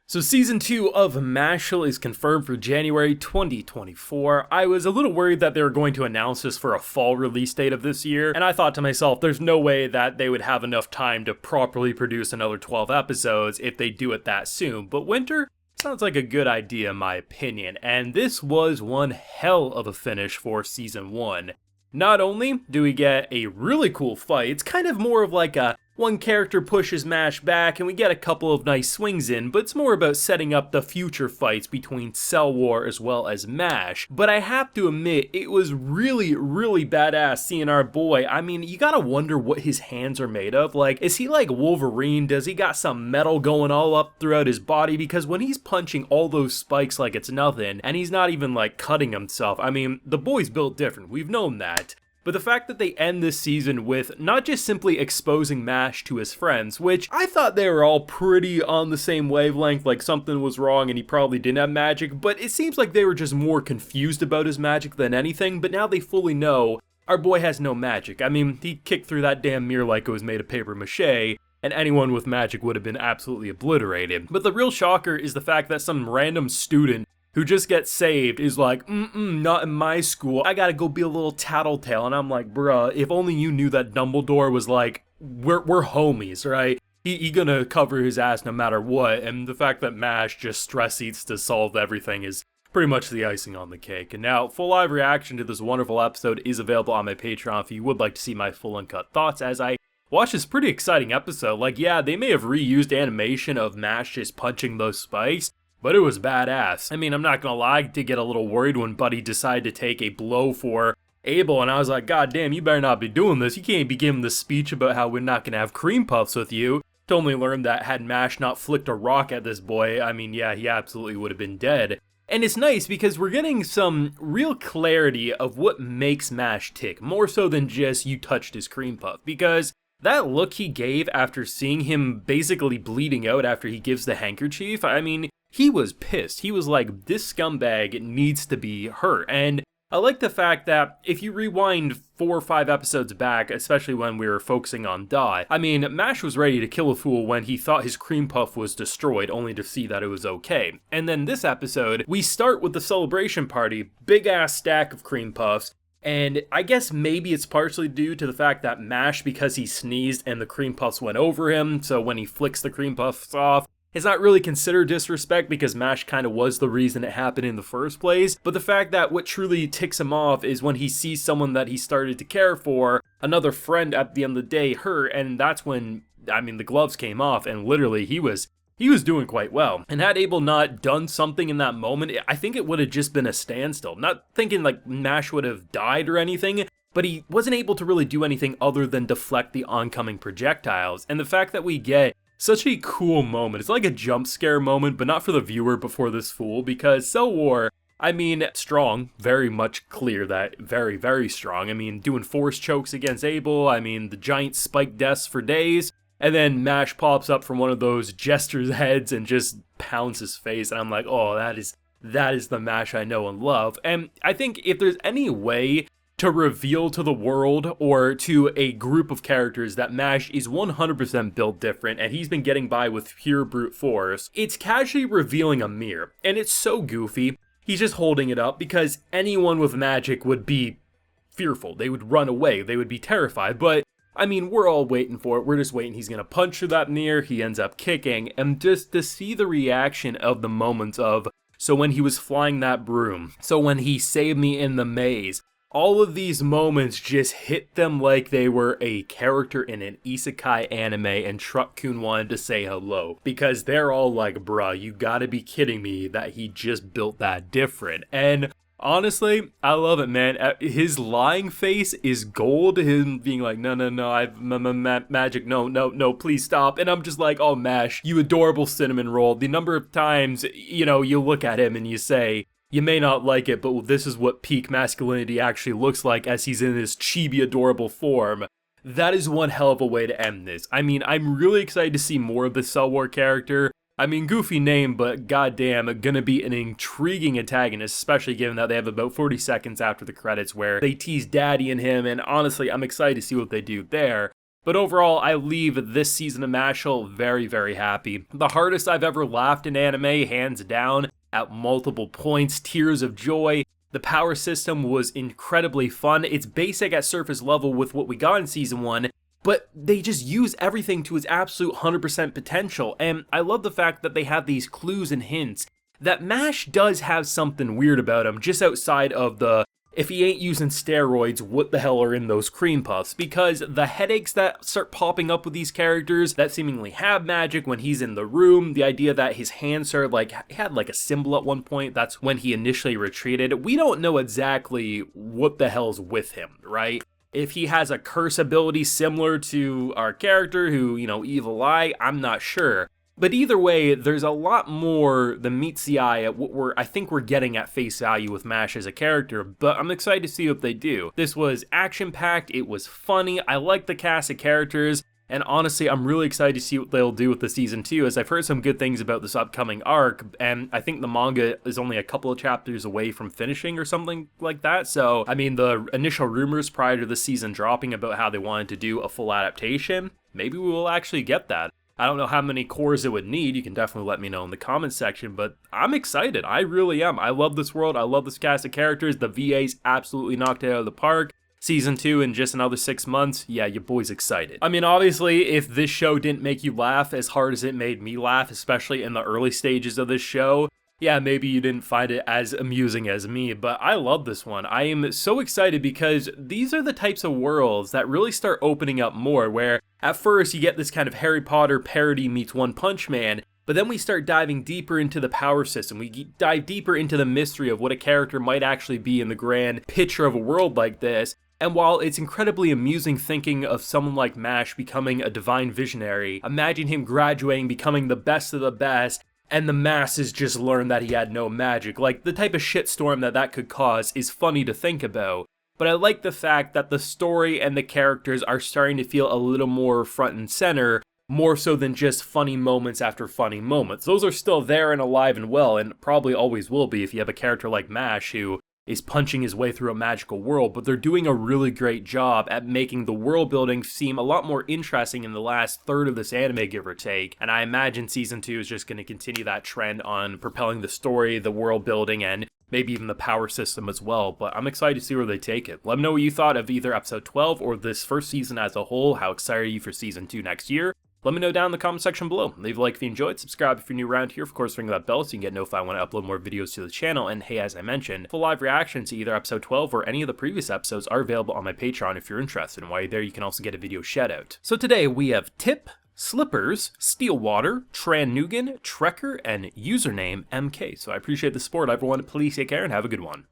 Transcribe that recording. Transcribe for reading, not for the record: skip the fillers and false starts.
So Season 2 of Mashle is confirmed for January 2024. I was a little worried that they were going to announce this for a fall release date of this year, and I thought to myself, there's no way that they would have enough time to properly produce another 12 episodes if they do it that soon. But winter sounds like a good idea in my opinion, and this was one hell of a finish for Season 1. Not only do we get a really cool fight, it's kind of more of like a one character pushes Mash back and we get a couple of nice swings in, but it's more about setting up the future fights between Cell War as well as Mash. But I have to admit, it was really badass seeing our boy. I mean, you gotta wonder what his hands are made of. Like, is he like Wolverine? Does he got some metal going all up throughout his body? Because when he's punching all those spikes like it's nothing, and he's not even like cutting himself, I mean, the boy's built different, we've known that. But the fact that they end this season with not just simply exposing Mash to his friends, which I thought they were all pretty on the same wavelength, like something was wrong and he probably didn't have magic, but it seems like they were just more confused about his magic than anything, but now they fully know our boy has no magic. I mean, he kicked through that damn mirror like it was made of paper mache, and anyone with magic would have been absolutely obliterated. But the real shocker is the fact that some random student who just gets saved is like, not in my school, I gotta go be a little tattletale. And I'm like, bruh, if only you knew that Dumbledore was like, we're homies, right? He gonna cover his ass no matter what, and the fact that Mash just stress eats to solve everything is pretty much the icing on the cake. And now, full live reaction to this wonderful episode is available on my Patreon if you would like to see my full uncut thoughts as I watch this pretty exciting episode. Like, yeah, they may have reused animation of Mash just punching those spikes, but it was badass. I mean, I'm not gonna lie, I did get a little worried when Buddy decided to take a blow for Abel, and I was like, God damn, you better not be doing this. You can't be giving this speech about how we're not gonna have cream puffs with you. To only learn that had Mash not flicked a rock at this boy, I mean, yeah, he absolutely would have been dead. And it's nice because we're getting some real clarity of what makes Mash tick, more so than just you touched his cream puff, because that look he gave after seeing him basically bleeding out after he gives the handkerchief, I mean, he was pissed. He was like, this scumbag needs to be hurt. And I like the fact that if you rewind 4 or 5 episodes back, especially when we were focusing on Dot, I mean, Mash was ready to kill a fool when he thought his cream puff was destroyed, only to see that it was okay. And then this episode, we start with the celebration party, big ass stack of cream puffs, and I guess maybe it's partially due to the fact that Mash, because he sneezed and the cream puffs went over him, so when he flicks the cream puffs off, it's not really considered disrespect because Mash kind of was the reason it happened in the first place, but the fact that what truly ticks him off is when he sees someone that he started to care for, another friend at the end of the day, hurt, and that's when, I mean, the gloves came off, and literally he was doing quite well. And had Abel not done something in that moment, I think it would have just been a standstill. Not thinking like Mash would have died or anything, but he wasn't able to really do anything other than deflect the oncoming projectiles. And the fact that we get such a cool moment. It's like a jump scare moment, but not for the viewer before this fool, because Cell War, I mean, strong, very much clear that, very strong. I mean, doing force chokes against Abel, I mean, the giant spike deaths for days, and then Mash pops up from one of those jester's heads and just pounds his face, and I'm like, oh, that is the Mash I know and love. And I think if there's any way to reveal to the world or to a group of characters that Mash is 100% built different and he's been getting by with pure brute force, it's casually revealing a mirror. And it's so goofy. He's just holding it up because anyone with magic would be fearful. They would run away. They would be terrified. But I mean, we're all waiting for it. We're just waiting. He's going to punch through that mirror. He ends up kicking. And just to see the reaction of the moments of, so when he was flying that broom, so when he saved me in the maze, all of these moments just hit them like they were a character in an isekai anime and Truck-kun wanted to say hello. Because they're all like, bruh, you gotta be kidding me that he just built that different. And honestly, I love it, man. His lying face is gold. Him being like, no, I've magic, no, please stop. And I'm just like, oh, Mash, you adorable cinnamon roll. The number of times, you know, you look at him and you say, you may not like it, but this is what peak masculinity actually looks like as he's in his chibi adorable form. That is one hell of a way to end this. I mean, I'm really excited to see more of the Cell War character. I mean, goofy name, but goddamn, gonna be an intriguing antagonist, especially given that they have about 40 seconds after the credits where they tease Daddy and him, and honestly, I'm excited to see what they do there. But overall, I leave this season of Mashle very, very happy. The hardest I've ever laughed in anime, hands down, at multiple points, tears of joy. The power system was incredibly fun. It's basic at surface level with what we got in season 1, but they just use everything to its absolute 100% potential, and I love the fact that they have these clues and hints that MASH does have something weird about him, just outside of the, if he ain't using steroids, what the hell are in those cream puffs? Because the headaches that start popping up with these characters that seemingly have magic when he's in the room, the idea that his hands started had a symbol at one point, that's when he initially retreated. We don't know exactly what the hell's with him, right? If he has a curse ability similar to our character who, Evil Eye, I'm not sure. But either way, there's a lot more than meets the eye at what I think we're getting at face value with MASH as a character, but I'm excited to see what they do. This was action-packed, it was funny, I like the cast of characters, and honestly, I'm really excited to see what they'll do with the season 2, as I've heard some good things about this upcoming arc, and I think the manga is only a couple of chapters away from finishing or something like that, so, I mean, the initial rumors prior to the season dropping about how they wanted to do a full adaptation, maybe we will actually get that. I don't know how many cores it would need, you can definitely let me know in the comments section, but I'm excited, I really am. I love this world, I love this cast of characters, the VAs absolutely knocked it out of the park. Season 2 in just another 6 months, yeah, your boy's excited. I mean, obviously, if this show didn't make you laugh as hard as it made me laugh, especially in the early stages of this show, yeah, maybe you didn't find it as amusing as me, but I love this one. I am so excited because these are the types of worlds that really start opening up more, where at first you get this kind of Harry Potter parody meets One Punch Man, but then we start diving deeper into the power system. We dive deeper into the mystery of what a character might actually be in the grand picture of a world like this. And while it's incredibly amusing thinking of someone like MASH becoming a divine visionary, imagine him graduating, becoming the best of the best, and the masses just learn that he had no magic. Like, the type of shitstorm that could cause is funny to think about. But I like the fact that the story and the characters are starting to feel a little more front and center, more so than just funny moments after funny moments. Those are still there and alive and well, and probably always will be if you have a character like MASH who is punching his way through a magical world, but they're doing a really great job at making the world building seem a lot more interesting in the last third of this anime, give or take, and I imagine season 2 is just going to continue that trend on propelling the story, the world building, and maybe even the power system as well, but I'm excited to see where they take it. Let me know what you thought of either episode 12 or this first season as a whole. How excited are you for season 2 next year? Let me know down in the comment section below. Leave a like if you enjoyed, subscribe if you're new around here, of course ring that bell so you can get notified when I upload more videos to the channel, and hey, as I mentioned, full live reactions to either episode 12 or any of the previous episodes are available on my Patreon if you're interested, and while you're there you can also get a video shout out. So today we have Tip, Slippers, Steelwater, Trannugan, Trekker, and username MK. So I appreciate the support everyone, please take care and have a good one.